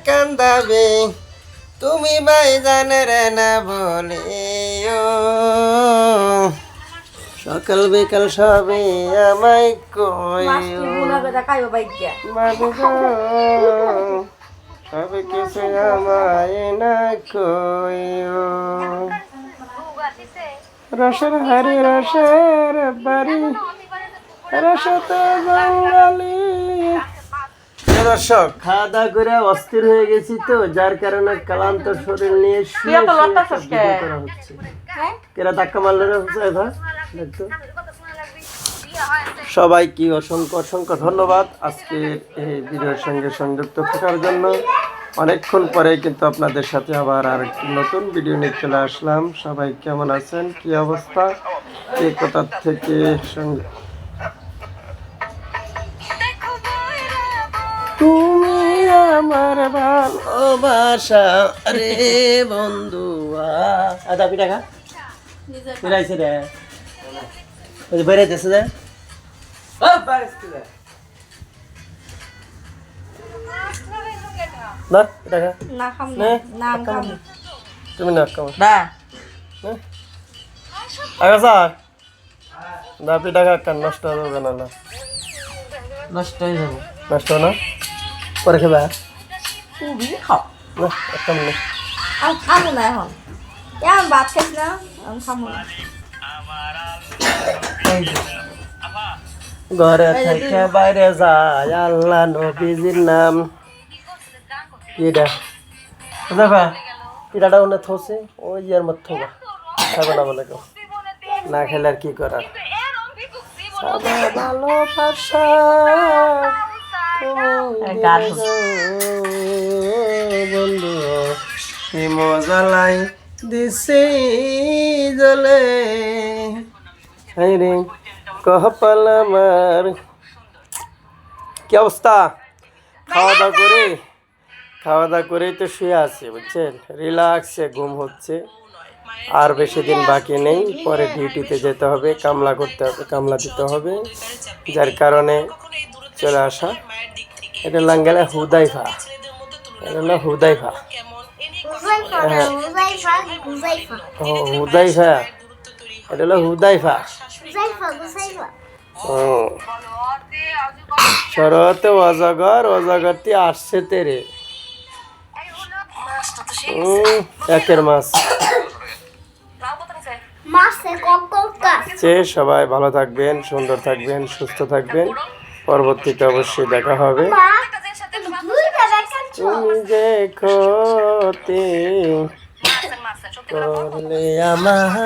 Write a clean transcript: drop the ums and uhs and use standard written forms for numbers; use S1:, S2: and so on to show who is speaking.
S1: কান্দাবে তুমি ভাইজানের না বলিও সকাল বিকাল সবে আমায় কইও বাবু গো সবে কিছু আমায় না কইও রসের হারি রসের বাড়ি রসত জঙ্গলি দর্শক খাওয়া দাওয়া করে অস্থির হয়ে গেছি তো যার কারণে ক্লান্ত শরীর নিয়ে শুয়ে করা হচ্ছে কেরা ধাক্কা মারলে দেখতো সবাইকে অসংখ্য অসংখ্য ধন্যবাদ আজকের এই ভিডিওর সঙ্গে সংযুক্ত থাকার জন্য। অনেকক্ষণ পরে কিন্তু আপনাদের সাথে আবার আরেকটি নতুন ভিডিও নিয়ে চলে আসলাম। সবাই কেমন আছেন, কি অবস্থা, কে কোথা থেকে তুমি আমার ভালোবাসা রে বন্ধু আদা পিঠা খা বেড়াইছে রে বেড়াইতেছে রে না পিঠা খা তুমি না খাও আগে স্যার না পিঠা খা নষ্ট হবে না নষ্ট হয়ে যাবে নষ্ট না পরে খেবা
S2: তুমি খাও
S1: না একটা মিনিট
S2: আমি খাবো না এখন এখন ভাত খাইস না আমি খাবো না
S1: ঘরে থেকে বাইরে যায় আল্লাহ নবীজির নাম কিটা দেখবা পিঠাটা ওনে থসে ওই ইয়ার মত থবা খাবে না বলে কেউ না খেলে আর কি করার ভালোবাসা বন্ধু মজালাই দিছে জলে রে কপাল আমার কি অবস্থা খাওয়া দাওয়া করে তো শুয়ে আছি বুঝছেন, রিল্যাক্সে ঘুম হচ্ছে। আর বেশি দিন বাকি নেই, পরে ডিউটিতে যেতে হবে, কামলা করতে হবে, কামলা দিতে হবে, যার কারণে চলে আসা। এটা লাঙ্গালে হুদাইফা, এটা হলো হুদাইফা। হ্যাঁ ও হুদাইফা, এটা হলো হুদাইফা। শরতে অজগর, অজগরটি আসছে তেরে একের মাছ। সবাই ভালো থাকবেন, সুন্দর থাকবেন, সুস্থ থাকবেন। পরবর্তীতে অবশ্যই দেখা হবে। তুমি যে ক্ষতি করলে আমার